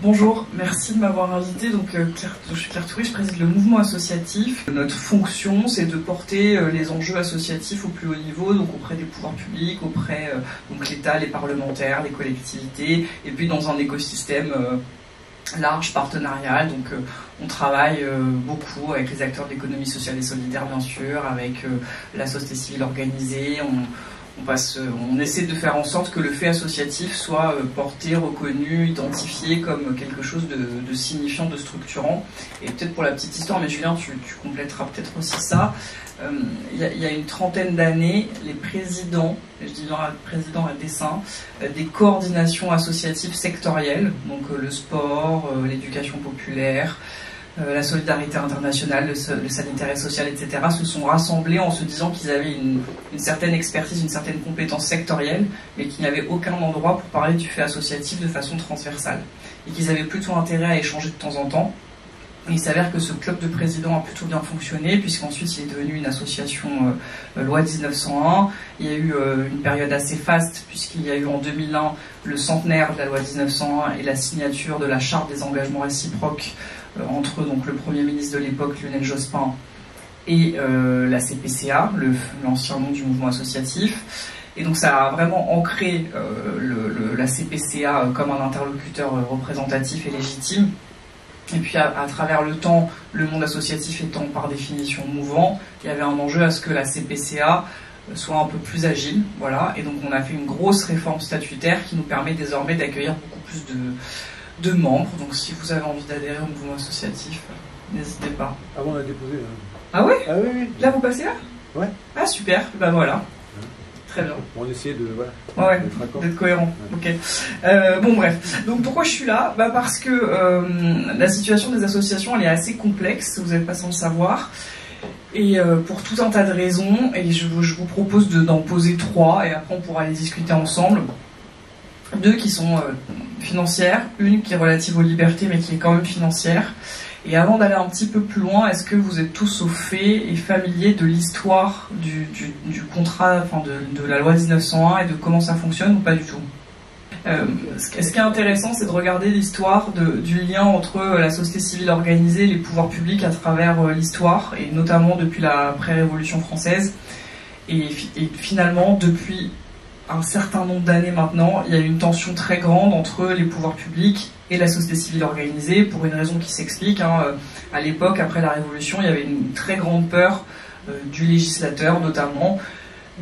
Bonjour, merci de m'avoir invité. Donc, je suis Claire Toury, je préside le mouvement associatif. Notre fonction, c'est de porter les enjeux associatifs au plus haut niveau, donc auprès des pouvoirs publics, auprès donc l'État, les parlementaires, les collectivités, et puis dans un écosystème large, partenarial. Donc, on travaille beaucoup avec les acteurs de l'économie sociale et solidaire, bien sûr, avec la société civile organisée. On essaie de faire en sorte que le fait associatif soit porté, reconnu, identifié comme quelque chose de signifiant, de structurant. Et peut-être pour la petite histoire, mais Julien, tu compléteras peut-être aussi ça. Il y a une trentaine d'années, les présidents, je dis présidents à dessein, des coordinations associatives sectorielles, donc le sport, l'éducation populaire, la solidarité internationale, le sanitaire et social, etc., se sont rassemblés en se disant qu'ils avaient une certaine expertise, une certaine compétence sectorielle, mais qu'il n'y avait aucun endroit pour parler du fait associatif de façon transversale. Et qu'ils avaient plutôt intérêt à échanger de temps en temps. Et il s'avère que ce club de présidents a plutôt bien fonctionné, puisqu'ensuite il est devenu une association loi 1901. Il y a eu une période assez faste, puisqu'il y a eu en 2001 le centenaire de la loi 1901 et la signature de la charte des engagements réciproques entre donc, le Premier ministre de l'époque, Lionel Jospin, et la CPCA, l'ancien nom du mouvement associatif. Et donc ça a vraiment ancré la CPCA comme un interlocuteur représentatif et légitime. Et puis à travers le temps, le monde associatif étant par définition mouvant, il y avait un enjeu à ce que la CPCA soit un peu plus agile. Voilà. Et donc on a fait une grosse réforme statutaire qui nous permet désormais d'accueillir beaucoup plus de membres. Donc si vous avez envie d'adhérer au mouvement associatif, n'hésitez pas. Ah bon, on a déposé. Ah ouais? Ah oui, oui. Là vous passez là? Ouais. Ah super, ben voilà. Très bien. On essayait de d'être cohérent. Ouais. Ok. Bon bref. Donc pourquoi je suis là? Parce que la situation des associations elle est assez complexe, vous n'êtes pas sans le savoir. Et pour tout un tas de raisons, et je vous propose d'en poser 3, et après on pourra les discuter ensemble. 2 qui sont financières, une qui est relative aux libertés mais qui est quand même financière. Et avant d'aller un petit peu plus loin, est-ce que vous êtes tous au fait et familiers de l'histoire du contrat, enfin de la loi 1901 et de comment ça fonctionne ou pas du tout? Ce qui est intéressant, c'est de regarder l'histoire du lien entre la société civile organisée et les pouvoirs publics à travers l'histoire, et notamment depuis la pré-révolution française. Et finalement, depuis un certain nombre d'années maintenant, il y a une tension très grande entre les pouvoirs publics et la société civile organisée, pour une raison qui s'explique. À l'époque, après la Révolution, il y avait une très grande peur du législateur, notamment,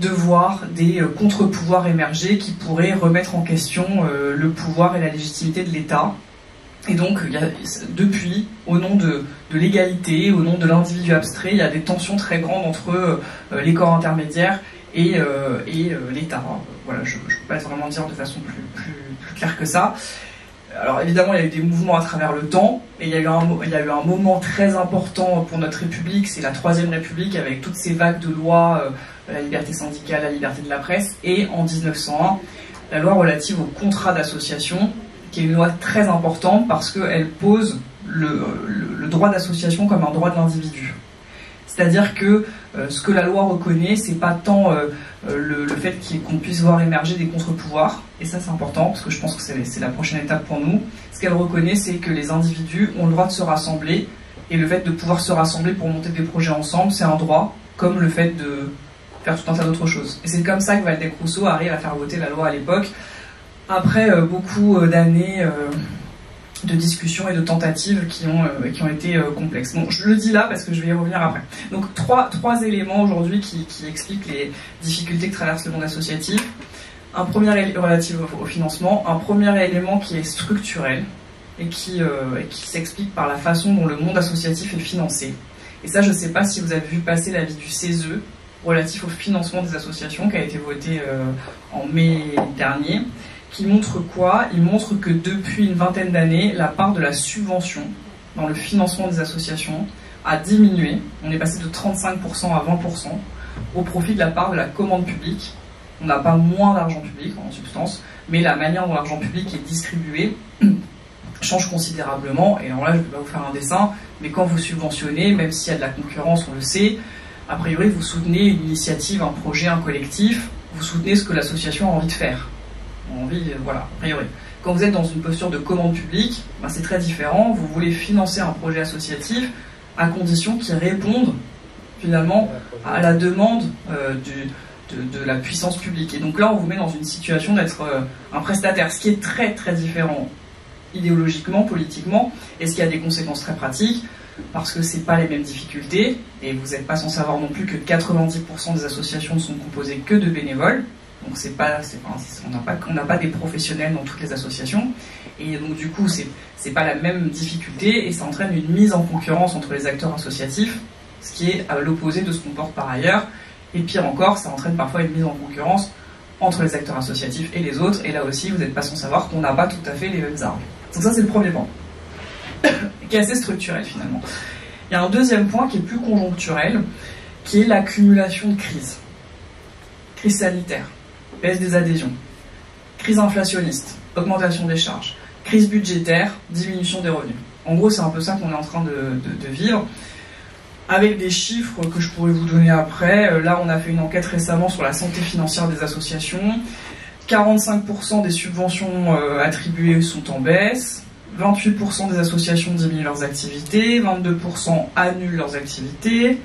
de voir des contre-pouvoirs émerger qui pourraient remettre en question le pouvoir et la légitimité de l'État. Et donc, depuis, au nom de l'égalité, au nom de l'individu abstrait, il y a des tensions très grandes entre les corps intermédiaires et l'État. Voilà, je ne peux pas vraiment dire de façon plus claire que ça. Alors évidemment, il y a eu des mouvements à travers le temps, et il y a eu un moment très important pour notre République, c'est la Troisième République, avec toutes ces vagues de lois, la liberté syndicale, la liberté de la presse, et en 1901, la loi relative au contrat d'association, qui est une loi très importante parce qu'elle pose le droit d'association comme un droit de l'individu. C'est-à-dire que ce que la loi reconnaît, c'est pas tant le fait qu'on puisse voir émerger des contre-pouvoirs, et ça c'est important parce que je pense que c'est la prochaine étape pour nous. Ce qu'elle reconnaît, c'est que les individus ont le droit de se rassembler, et le fait de pouvoir se rassembler pour monter des projets ensemble, c'est un droit, comme le fait de faire tout un tas d'autres choses. Et c'est comme ça que Waldeck-Rousseau arrive à faire voter la loi à l'époque, après beaucoup d'années de discussions et de tentatives qui ont été complexes. Bon, je le dis là parce que je vais y revenir après. Donc trois éléments aujourd'hui qui expliquent les difficultés que traverse le monde associatif. Un premier élément relatif au financement, un premier élément qui est structurel et qui s'explique par la façon dont le monde associatif est financé. Et ça, je ne sais pas si vous avez vu passer l'avis du CESE relatif au financement des associations qui a été voté en mai dernier. Qui montre quoi? Il montre que depuis une vingtaine d'années, la part de la subvention dans le financement des associations a diminué. On est passé de 35% à 20% au profit de la part de la commande publique. On n'a pas moins d'argent public en substance, mais la manière dont l'argent public est distribué change considérablement. Et alors là, je ne vais pas vous faire un dessin, mais quand vous subventionnez, même s'il y a de la concurrence, on le sait, a priori, vous soutenez une initiative, un projet, un collectif, vous soutenez ce que l'association a envie de faire. Voilà, a priori. Quand vous êtes dans une posture de commande publique, ben c'est très différent. Vous voulez financer un projet associatif à condition qu'il réponde finalement à la demande de la puissance publique. Et donc là, on vous met dans une situation d'être un prestataire, ce qui est très très différent idéologiquement, politiquement, et ce qui a des conséquences très pratiques, parce que c'est pas les mêmes difficultés, et vous n'êtes pas sans savoir non plus que 90% des associations ne sont composées que de bénévoles. Donc on n'a pas des professionnels dans toutes les associations, et donc du coup c'est pas la même difficulté, et ça entraîne une mise en concurrence entre les acteurs associatifs, ce qui est à l'opposé de ce qu'on porte par ailleurs, et pire encore, ça entraîne parfois une mise en concurrence entre les acteurs associatifs et les autres, et là aussi vous n'êtes pas sans savoir qu'on n'a pas tout à fait les mêmes armes. Donc ça c'est le premier point, qui est assez structurel finalement. Il y a un deuxième point qui est plus conjoncturel, qui est l'accumulation de crises. Crise sanitaire, baisse des adhésions, crise inflationniste, augmentation des charges, crise budgétaire, diminution des revenus. En gros, c'est un peu ça qu'on est en train de vivre, avec des chiffres que je pourrais vous donner après. Là, on a fait une enquête récemment sur la santé financière des associations. 45% des subventions attribuées sont en baisse, 28% des associations diminuent leurs activités, 22% annulent leurs activités,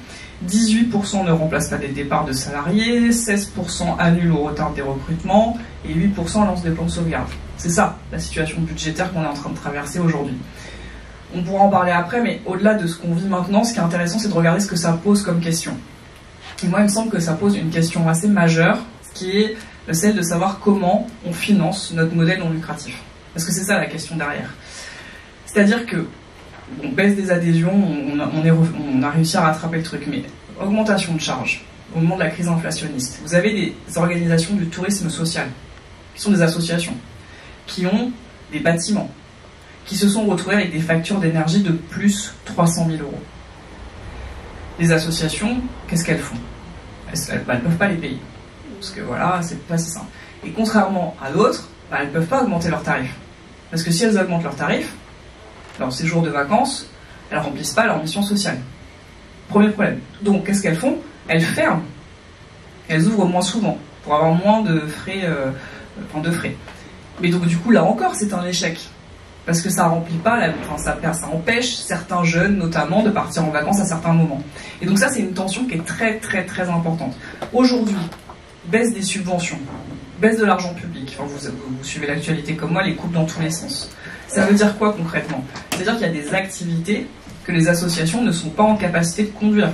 18% ne remplacent pas des départs de salariés, 16% annulent ou retardent des recrutements, et 8% lancent des plans de sauvegarde. C'est ça, la situation budgétaire qu'on est en train de traverser aujourd'hui. On pourra en parler après, mais au-delà de ce qu'on vit maintenant, ce qui est intéressant, c'est de regarder ce que ça pose comme question. Et moi, il me semble que ça pose une question assez majeure, qui est celle de savoir comment on finance notre modèle non lucratif. Parce que c'est ça la question derrière. C'est-à-dire que on baisse des adhésions, on a réussi à rattraper le truc, mais augmentation de charges au moment de la crise inflationniste. Vous avez des organisations du tourisme social, qui sont des associations, qui ont des bâtiments, qui se sont retrouvés avec des factures d'énergie de plus 300 000 euros. Les associations, qu'est-ce qu'elles font? Elles ne peuvent pas les payer. Parce que voilà, c'est pas si simple. Et contrairement à d'autres, elles ne peuvent pas augmenter leurs tarifs. Parce que si elles augmentent leurs tarifs, leur séjour de vacances, elles ne remplissent pas leur mission sociale. Premier problème. Donc, qu'est-ce qu'elles font? Elles ferment. Elles ouvrent moins souvent, pour avoir moins de frais. Mais donc, du coup, là encore, c'est un échec. Parce que ça remplit pas, ça empêche certains jeunes, notamment, de partir en vacances à certains moments. Et donc ça, c'est une tension qui est très, très, très importante. Aujourd'hui, baisse des subventions, baisse de l'argent public. Enfin, vous suivez l'actualité comme moi, les coupes dans tous les sens. Ça veut dire quoi concrètement? C'est-à-dire qu'il y a des activités que les associations ne sont pas en capacité de conduire.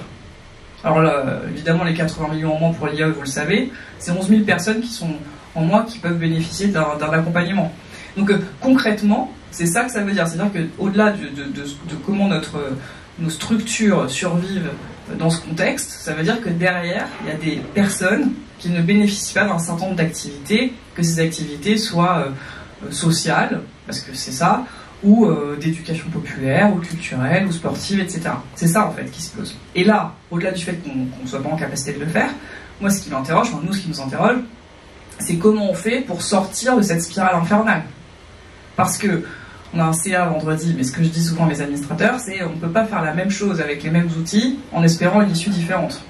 Alors là, évidemment, les 80 millions en moins pour l'IA, vous le savez, c'est 11 000 personnes qui sont en moins qui peuvent bénéficier d'un accompagnement. Donc concrètement, c'est ça que ça veut dire. C'est-à-dire qu'au-delà de comment nos structures survivent dans ce contexte, ça veut dire que derrière, il y a des personnes qui ne bénéficient pas d'un certain nombre d'activités, que ces activités soient sociales, parce que c'est ça, ou d'éducation populaire, ou culturelle, ou sportive, etc. C'est ça, en fait, qui se pose. Et là, au-delà du fait qu'on ne soit pas en capacité de le faire, moi, ce qui m'interroge, enfin, nous, ce qui nous interroge, c'est comment on fait pour sortir de cette spirale infernale. Parce que on a un CA vendredi, mais ce que je dis souvent à mes administrateurs, c'est on ne peut pas faire la même chose avec les mêmes outils en espérant une issue différente.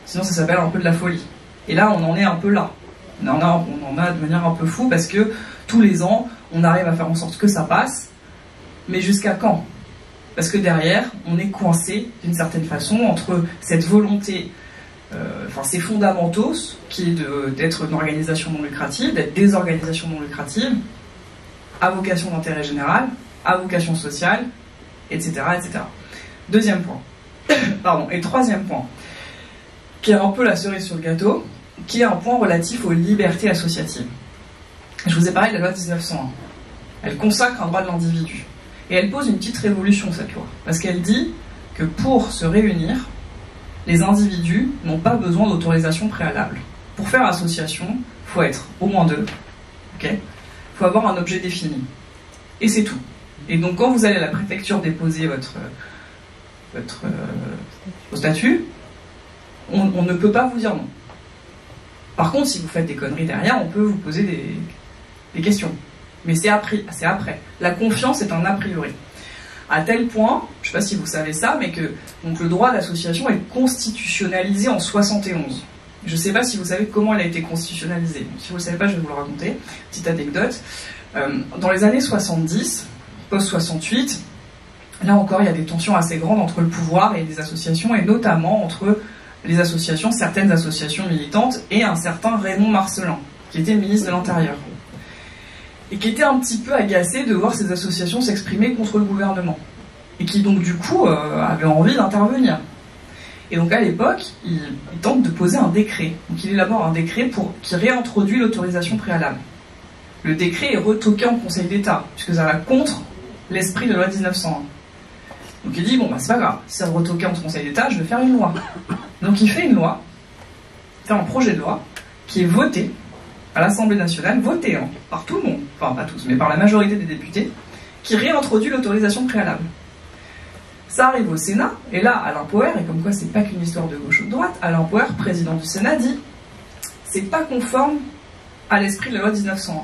Sinon, ça s'appelle un peu de la folie. Et là, on en est un peu là. On en a de manière un peu fou parce que tous les ans, on arrive à faire en sorte que ça passe, mais jusqu'à quand? Parce que derrière, on est coincé d'une certaine façon entre cette volonté, ces fondamentaux, qui est d'être une organisation non lucrative, d'être des organisations non lucratives, à vocation d'intérêt général, à vocation sociale, etc., etc. Deuxième point. Pardon. Et troisième point, qui est un peu la cerise sur le gâteau, qui est un point relatif aux libertés associatives. Je vous ai parlé de la loi 1901. Elle consacre un droit de l'individu. Et elle pose une petite révolution, cette loi. Parce qu'elle dit que pour se réunir, les individus n'ont pas besoin d'autorisation préalable. Pour faire association, il faut être au moins deux. Okay, faut avoir un objet défini. Et c'est tout. Et donc quand vous allez à la préfecture déposer votre statut, on ne peut pas vous dire non. Par contre, si vous faites des conneries derrière, on peut vous poser des questions. Mais c'est après. La confiance est un a priori. À tel point, je ne sais pas si vous savez ça, mais que donc, le droit d'association est constitutionnalisé en 71. Je ne sais pas si vous savez comment il a été constitutionnalisé. Donc, si vous ne le savez pas, je vais vous le raconter. Petite anecdote. Dans les années 70, post-68, là encore, il y a des tensions assez grandes entre le pouvoir et les associations, et notamment entre les associations, certaines associations militantes, et un certain Raymond Marcellin, qui était ministre de l'Intérieur, et qui était un petit peu agacé de voir ces associations s'exprimer contre le gouvernement, et qui donc du coup avait envie d'intervenir. Et donc à l'époque, il tente de poser un décret. Donc il élabore un décret qui réintroduit l'autorisation préalable. Le décret est retoqué en Conseil d'État, puisque ça va contre l'esprit de la loi 1901. Donc il dit, bon bah c'est pas grave, si ça va retoquer en Conseil d'État, je vais faire une loi. Donc il fait une loi, il fait un projet de loi, qui est voté à l'Assemblée nationale, voté par tout le monde, enfin pas tous, mais par la majorité des députés, qui réintroduit l'autorisation préalable. Ça arrive au Sénat, et là, Alain Poher, et comme quoi c'est pas qu'une histoire de gauche ou de droite, Alain Poher, président du Sénat, dit c'est pas conforme à l'esprit de la loi 1901.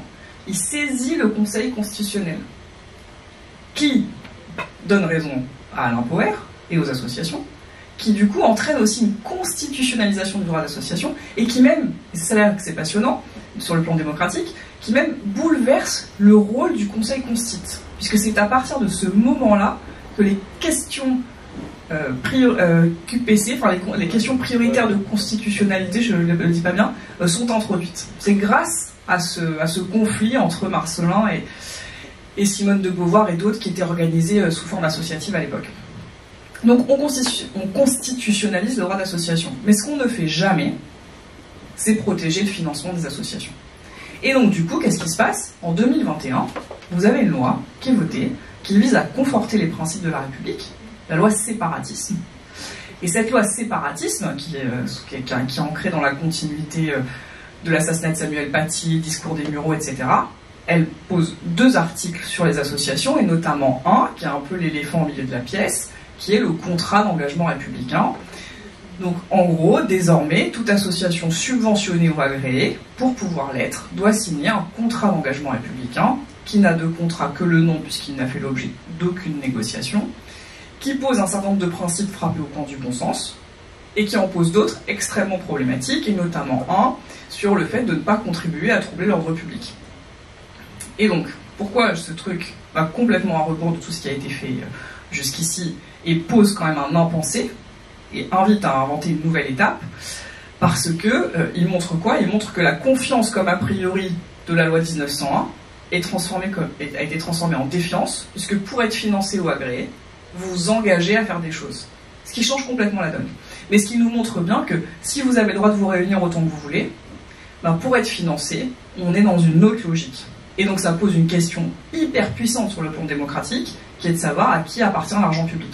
Il saisit le Conseil constitutionnel, qui donne raison à Alain Poher et aux associations, qui du coup entraîne aussi une constitutionnalisation du droit d'association, et qui même, et c'est là que c'est passionnant, sur le plan démocratique, qui même bouleverse le rôle du Conseil constitue, puisque c'est à partir de ce moment-là que les questions QPC, enfin les questions prioritaires de constitutionnalité, je ne le dis pas bien, sont introduites. C'est grâce à ce conflit entre Marcellin et Simone de Beauvoir et d'autres qui étaient organisés sous forme associative à l'époque. Donc on constitutionnalise le droit d'association. Mais ce qu'on ne fait jamais, c'est protéger le financement des associations. Et donc du coup, qu'est-ce qui se passe? En 2021, vous avez une loi qui est votée, qui vise à conforter les principes de la République, la loi séparatisme. Et cette loi séparatisme, qui est ancrée dans la continuité de l'assassinat de Samuel Paty, discours des Mureaux, etc., elle pose 2 articles sur les associations, et notamment un, qui est un peu l'éléphant au milieu de la pièce, qui est le contrat d'engagement républicain. Donc en gros, désormais, toute association subventionnée ou agréée, pour pouvoir l'être, doit signer un contrat d'engagement républicain, qui n'a de contrat que le nom, puisqu'il n'a fait l'objet d'aucune négociation, qui pose un certain nombre de principes frappés au coin du bon sens, et qui en pose d'autres extrêmement problématiques, et notamment un sur le fait de ne pas contribuer à troubler l'ordre public. Et donc, pourquoi ce truc va complètement à rebours de tout ce qui a été fait jusqu'ici, et pose quand même un impensé, et invite à inventer une nouvelle étape, parce que il montre quoi? Il montre que la confiance comme a priori de la loi 1901 a été transformée en défiance, puisque pour être financé ou agréé, vous vous engagez à faire des choses. Ce qui change complètement la donne. Mais ce qui nous montre bien que si vous avez le droit de vous réunir autant que vous voulez, ben pour être financé, on est dans une autre logique. Et donc ça pose une question hyper puissante sur le plan démocratique, qui est de savoir à qui appartient l'argent public.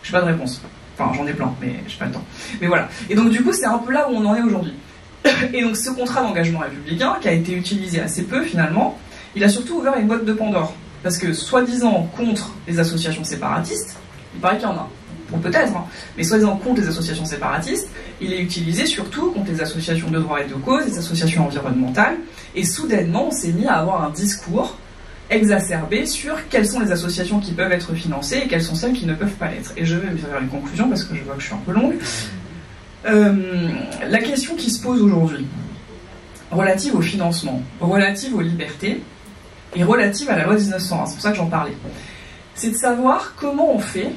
Je n'ai pas de réponse. Enfin, j'en ai plein, mais je n'ai pas le temps. Mais voilà. Et donc du coup, c'est un peu là où on en est aujourd'hui. Et donc ce contrat d'engagement républicain, qui a été utilisé assez peu finalement, il a surtout ouvert une boîte de Pandore. Parce que, soi-disant contre les associations séparatistes, il paraît qu'il y en a, ou peut-être, hein, mais soi-disant contre les associations séparatistes, il est utilisé surtout contre les associations de droit et de cause, les associations environnementales, et soudainement on s'est mis à avoir un discours exacerbé sur quelles sont les associations qui peuvent être financées et quelles sont celles qui ne peuvent pas l'être. Et je vais faire une conclusion parce que je vois que je suis un peu longue. La question qui se pose aujourd'hui, relative au financement, relative aux libertés, et relative à la loi 1901, c'est pour ça que j'en parlais, c'est de savoir comment on fait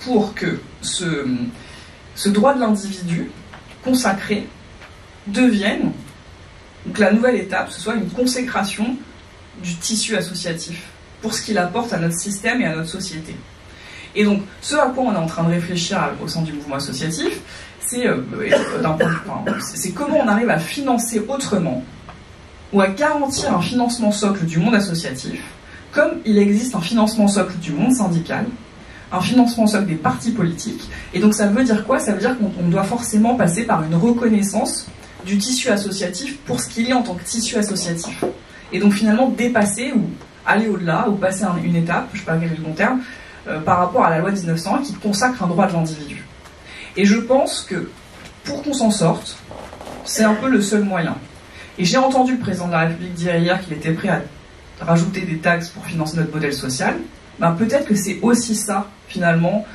pour que ce droit de l'individu consacré devienne, donc la nouvelle étape, ce soit une consécration du tissu associatif pour ce qu'il apporte à notre système et à notre société. Et donc, ce à quoi on est en train de réfléchir au sein du mouvement associatif, c'est comment on arrive à financer autrement ou à garantir un financement socle du monde associatif, comme il existe un financement socle du monde syndical, un financement socle des partis politiques. Et donc ça veut dire quoi? Ça veut dire qu'on doit forcément passer par une reconnaissance du tissu associatif pour ce qu'il est en tant que tissu associatif. Et donc finalement dépasser ou aller au-delà, ou passer une étape, je ne sais pas quel est le bon terme, par rapport à la loi 1901 qui consacre un droit de l'individu. Et je pense que pour qu'on s'en sorte, c'est un peu le seul moyen. Et j'ai entendu le président de la République dire hier qu'il était prêt à rajouter des taxes pour financer notre modèle social. Ben, peut-être que c'est aussi ça, finalement,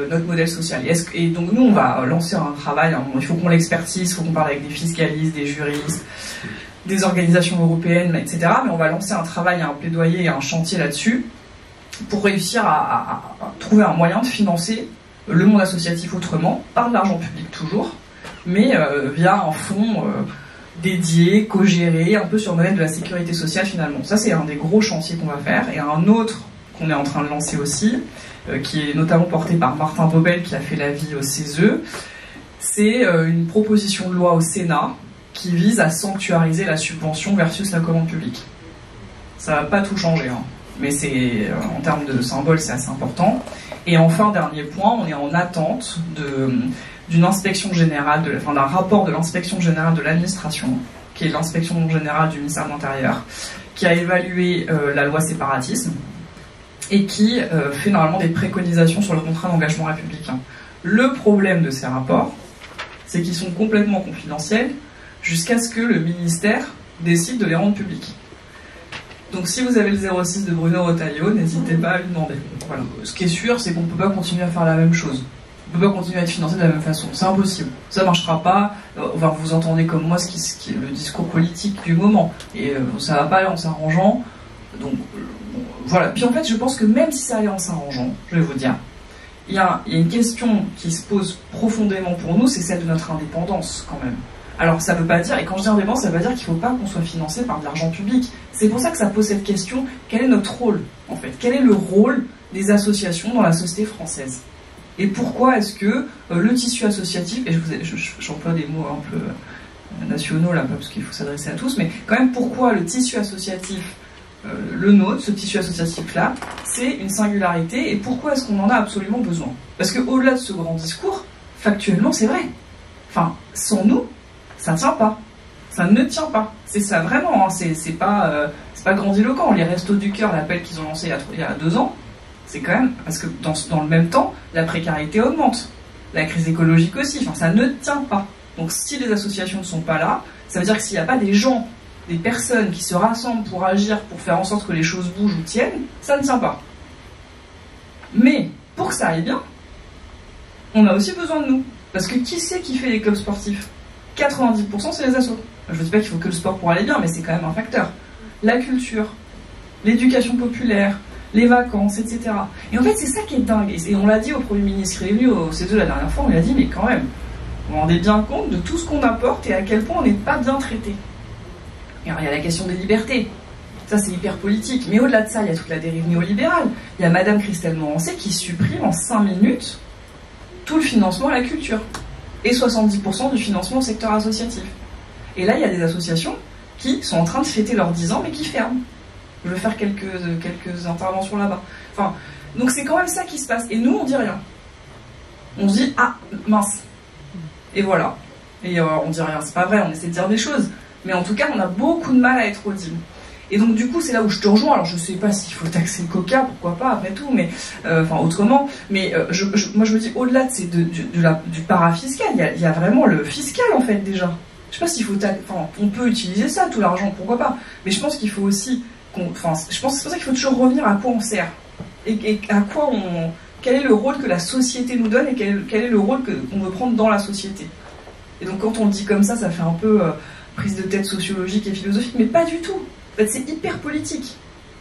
notre modèle social. Et donc nous, on va lancer un travail, hein, il faut qu'on l'expertise, il faut qu'on parle avec des fiscalistes, des juristes, des organisations européennes, etc. Mais on va lancer un travail, un plaidoyer et un chantier là-dessus pour réussir à trouver un moyen de financer le monde associatif autrement, par de l'argent public toujours, mais via un fonds dédié, co-géré, un peu sur le modèle de la sécurité sociale finalement. Ça c'est un des gros chantiers qu'on va faire, et un autre qu'on est en train de lancer aussi, qui est notamment porté par Martin Bobel qui a fait l'avis au CESE, c'est une proposition de loi au Sénat qui vise à sanctuariser la subvention versus la commande publique. Ça va pas tout changer, hein, mais c'est en termes de symbole c'est assez important. Et enfin, dernier point, on est en attente d'une inspection générale, d'un rapport de l'inspection générale de l'administration, qui est l'inspection générale du ministère de l'Intérieur, qui a évalué la loi séparatisme et qui fait normalement des préconisations sur le contrat d'engagement républicain. Le problème de ces rapports, c'est qu'ils sont complètement confidentiels jusqu'à ce que le ministère décide de les rendre publics. Donc si vous avez le 06 de Bruno Retailleau, n'hésitez pas à lui demander. Voilà. Ce qui est sûr, c'est qu'on ne peut pas continuer à faire la même chose. On ne peut pas continuer à être financé de la même façon. C'est impossible. Ça ne marchera pas. Enfin, vous entendez comme moi ce qui est le discours politique du moment. Et ça ne va pas aller en s'arrangeant. Donc voilà. Puis en fait, je pense que même si ça allait en s'arrangeant, je vais vous dire, il y a une question qui se pose profondément pour nous, c'est celle de notre indépendance quand même. Alors ça ne veut pas dire, et quand je dis indépendance, ça veut pas dire qu'il ne faut pas qu'on soit financé par de l'argent public. C'est pour ça que ça pose cette question, quel est notre rôle en fait? Quel est le rôle des associations dans la société française? Et pourquoi est-ce que le tissu associatif, et j'emploie des mots un peu nationaux là, parce qu'il faut s'adresser à tous, mais quand même pourquoi le tissu associatif, le nôtre, ce tissu associatif là, c'est une singularité, et pourquoi est-ce qu'on en a absolument besoin? Parce qu'au-delà de ce grand discours, factuellement c'est vrai. Enfin, sans nous, ça ne tient pas. Ça ne tient pas. C'est ça vraiment, hein. C'est pas grandiloquent. Les Restos du Cœur, l'appel qu'ils ont lancé il y a 2 ans, c'est quand même, parce que dans le même temps, la précarité augmente. La crise écologique aussi. Enfin, ça ne tient pas. Donc si les associations ne sont pas là, ça veut dire que s'il n'y a pas des gens, des personnes qui se rassemblent pour agir, pour faire en sorte que les choses bougent ou tiennent, ça ne tient pas. Mais pour que ça aille bien, on a aussi besoin de nous. Parce que qui c'est qui fait les clubs sportifs? 90% c'est les assos. Je ne dis pas qu'il faut que le sport pour aller bien, mais c'est quand même un facteur. La culture, l'éducation populaire, les vacances, etc. Et en fait, c'est ça qui est dingue. Et on l'a dit au Premier ministre qui est venu au CESE la dernière fois, on lui a dit, mais quand même, vous vous rendez bien compte de tout ce qu'on apporte et à quel point on n'est pas bien traité. Et alors, il y a la question des libertés. Ça, c'est hyper politique. Mais au-delà de ça, il y a toute la dérive néolibérale. Il y a Madame Christelle Morancé qui supprime en 5 minutes tout le financement à la culture. Et 70% du financement au secteur associatif. Et là, il y a des associations qui sont en train de fêter leurs 10 ans, mais qui ferment. Je vais faire quelques interventions là-bas. Enfin, donc c'est quand même ça qui se passe. Et nous, on dit rien. On se dit, ah, mince. Et voilà. Et on dit rien, c'est pas vrai, on essaie de dire des choses. Mais en tout cas, on a beaucoup de mal à être audible. Et donc du coup, c'est là où je te rejoins. Alors je sais pas s'il faut taxer le coca, pourquoi pas, après tout, mais enfin autrement. Mais moi je me dis, au-delà du parafiscal, il y a vraiment le fiscal en fait déjà. Je sais pas s'il faut enfin, on peut utiliser ça, tout l'argent, pourquoi pas. Mais je pense qu'il faut aussi, enfin, je pense que c'est pour ça qu'il faut toujours revenir à quoi on sert et à quoi quel est le rôle que la société nous donne et quel est le rôle qu'on veut prendre dans la société. Et donc quand on le dit comme ça fait un peu prise de tête sociologique et philosophique, mais pas du tout. En fait, c'est hyper politique.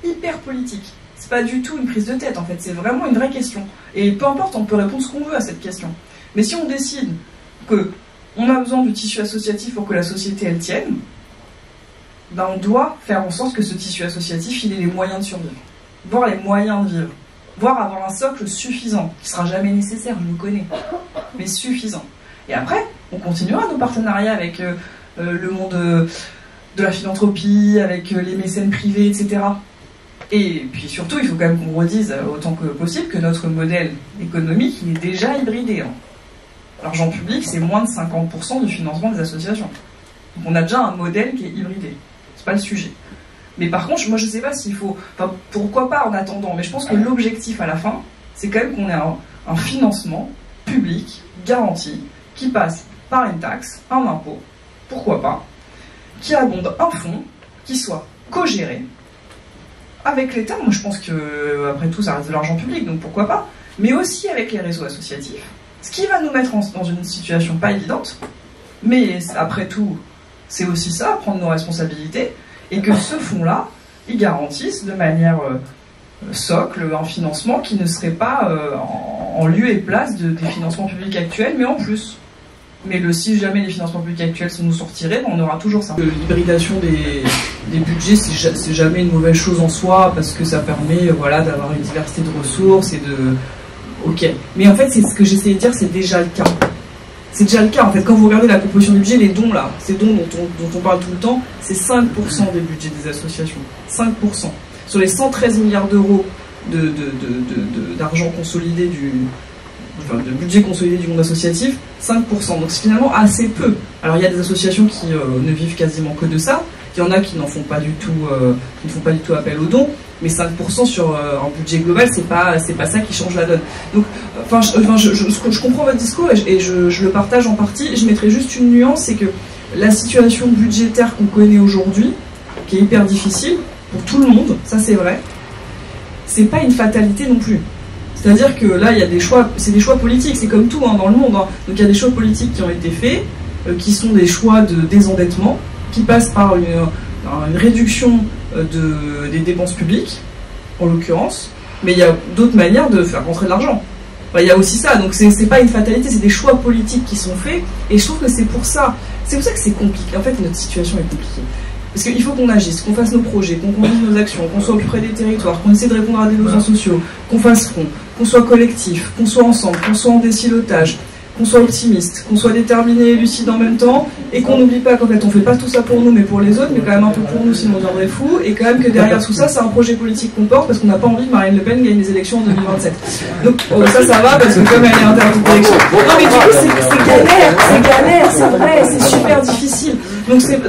Hyper politique. C'est pas du tout une prise de tête, en fait. C'est vraiment une vraie question. Et peu importe, on peut répondre ce qu'on veut à cette question. Mais si on décide qu'on a besoin du tissu associatif pour que la société, elle tienne, ben on doit faire en sorte que ce tissu associatif, il ait les moyens de survivre. Voire les moyens de vivre. Voire avoir un socle suffisant, qui sera jamais nécessaire, je le connais. Mais suffisant. Et après, on continuera nos partenariats avec le monde... de la philanthropie, avec les mécènes privés, etc. Et puis surtout, il faut quand même qu'on redise autant que possible que notre modèle économique, il est déjà hybridé. Hein. L'argent public, c'est moins de 50% du financement des associations. Donc on a déjà un modèle qui est hybridé. C'est pas le sujet. Mais par contre, moi je sais pas s'il faut... Enfin, pourquoi pas en attendant, mais je pense que l'objectif à la fin, c'est quand même qu'on ait un financement public garanti qui passe par une taxe, un impôt, pourquoi pas, qui abonde un fonds, qui soit co-géré avec l'État. Moi, je pense que après tout, ça reste de l'argent public, donc pourquoi pas. Mais aussi avec les réseaux associatifs, ce qui va nous mettre dans une situation pas évidente. Mais après tout, c'est aussi ça, prendre nos responsabilités, et que ce fonds-là, il garantisse de manière socle un financement qui ne serait pas en lieu et place des financements publics actuels, mais en plus. Mais si jamais les financements publics actuels nous sortiraient, on aura toujours ça. L'hybridation des budgets, c'est jamais une mauvaise chose en soi, parce que ça permet d'avoir une diversité de ressources et de... Ok. Mais en fait, c'est ce que j'essayais de dire, c'est déjà le cas. C'est déjà le cas, en fait. Quand vous regardez la composition du budget, les dons, là, ces dons dont on parle tout le temps, c'est 5% des budgets des associations. 5%. Sur les 113 milliards d'euros d'argent consolidé de budget consolidé du monde associatif, 5%. Donc c'est finalement assez peu. Alors il y a des associations qui ne vivent quasiment que de ça. Il y en a qui n'en font pas du tout, qui ne font pas du tout appel aux dons. Mais 5% sur un budget global, c'est pas ça qui change la donne. Donc, je comprends votre discours et je le partage en partie. Je mettrai juste une nuance, c'est que la situation budgétaire qu'on connaît aujourd'hui, qui est hyper difficile pour tout le monde, ça c'est vrai, c'est pas une fatalité non plus. C'est-à-dire que là, il y a des choix, c'est des choix politiques, c'est comme tout dans le monde. Donc il y a des choix politiques qui ont été faits, qui sont des choix de désendettement, qui passent par une réduction des dépenses publiques, en l'occurrence, mais il y a d'autres manières de faire rentrer de l'argent. Il y a aussi ça, donc c'est pas une fatalité, c'est des choix politiques qui sont faits, et je trouve que c'est pour ça que c'est compliqué. En fait, notre situation est compliquée. Parce qu'il faut qu'on agisse, qu'on fasse nos projets, qu'on conduise nos actions, qu'on soit au plus près des territoires, qu'on essaie de répondre à des besoins sociaux, qu'on fasse front, qu'on soit collectif, qu'on soit ensemble, qu'on soit en désilotage, qu'on soit optimiste, qu'on soit déterminé et lucide en même temps, et qu'on n'oublie pas qu'en fait on fait pas tout ça pour nous mais pour les autres, mais quand même un peu pour nous sinon on deviendrait fou, et quand même que derrière tout ça c'est un projet politique qu'on porte parce qu'on n'a pas envie que Marine Le Pen gagne les élections en 2027. Donc ça va parce que comme elle est interdite d'élection. Non mais du coup c'est galère, c'est vrai, c'est super difficile.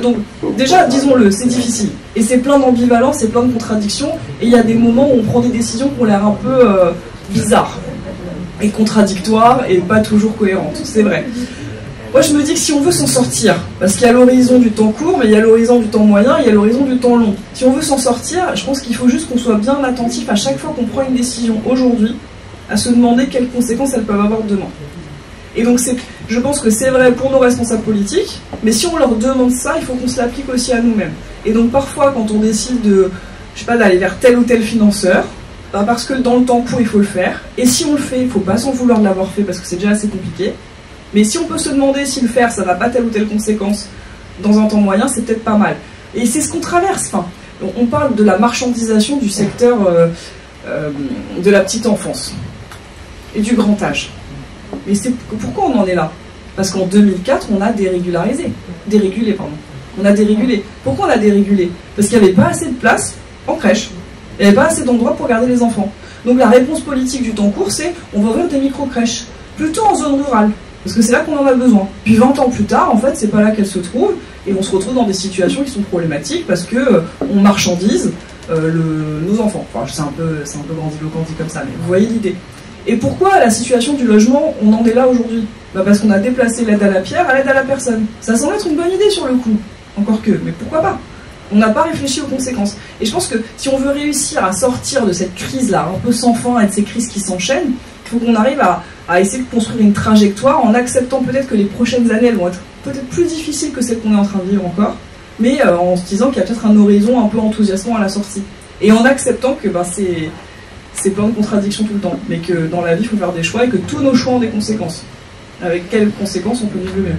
Donc déjà disons-le, c'est difficile. Et c'est plein d'ambivalence, c'est plein de contradictions, et il y a des moments où on prend des décisions qui ont l'air un peu bizarres et contradictoires et pas toujours cohérentes, c'est vrai. Moi je me dis que si on veut s'en sortir, parce qu'il y a l'horizon du temps court, mais il y a l'horizon du temps moyen, il y a l'horizon du temps long. Si on veut s'en sortir, je pense qu'il faut juste qu'on soit bien attentif à chaque fois qu'on prend une décision aujourd'hui, à se demander quelles conséquences elles peuvent avoir demain. Et donc je pense que c'est vrai pour nos responsables politiques, mais si on leur demande ça, il faut qu'on se l'applique aussi à nous-mêmes. Et donc parfois quand on décide d'aller vers tel ou tel financeur, parce que dans le temps court il faut le faire, et si on le fait, il ne faut pas s'en vouloir de l'avoir fait parce que c'est déjà assez compliqué, mais si on peut se demander si le faire ça n'a pas telle ou telle conséquence dans un temps moyen, c'est peut-être pas mal. Et c'est ce qu'on traverse, on parle de la marchandisation du secteur de la petite enfance et du grand âge. Mais pourquoi on en est là? Parce qu'en 2004 on a dérégulé. On a dérégulé. Pourquoi on a dérégulé? Parce qu'il n'y avait pas assez de place en crèche. Il n'y avait pas assez d'endroits pour garder les enfants. Donc la réponse politique du temps court, c'est on va ouvrir des micro-crèches, plutôt en zone rurale, parce que c'est là qu'on en a besoin. Puis 20 ans plus tard, en fait, c'est pas là qu'elles se trouvent, et on se retrouve dans des situations qui sont problématiques parce que on marchandise nos enfants. Enfin, c'est un peu grandiloquent dit comme ça, mais vous voyez l'idée. Et pourquoi la situation du logement, on en est là aujourd'hui? Parce qu'on a déplacé l'aide à la pierre à l'aide à la personne. Ça semble être une bonne idée sur le coup, encore que, mais pourquoi pas? On n'a pas réfléchi aux conséquences. Et je pense que si on veut réussir à sortir de cette crise-là, un peu sans fin, et de ces crises qui s'enchaînent, il faut qu'on arrive à essayer de construire une trajectoire en acceptant peut-être que les prochaines années, elles vont être peut-être plus difficiles que celles qu'on est en train de vivre encore, mais en se disant qu'il y a peut-être un horizon un peu enthousiasmant à la sortie. Et en acceptant que c'est plein de contradictions tout le temps, mais que dans la vie, il faut faire des choix et que tous nos choix ont des conséquences. Avec quelles conséquences on peut vivre le mieux.